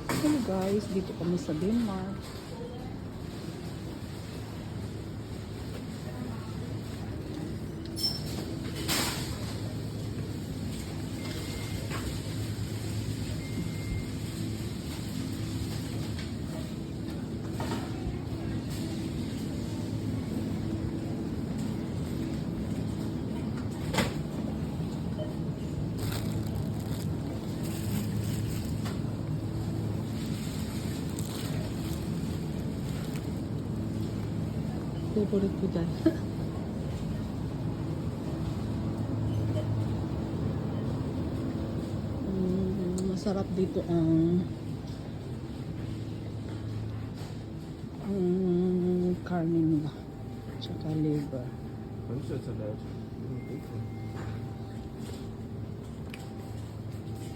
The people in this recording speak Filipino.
Hello guys, dito kami sa Denmark. Favorite ko dyan. Masarap dito ang karne nila. Tsaka liver. I'm sure it's allowed.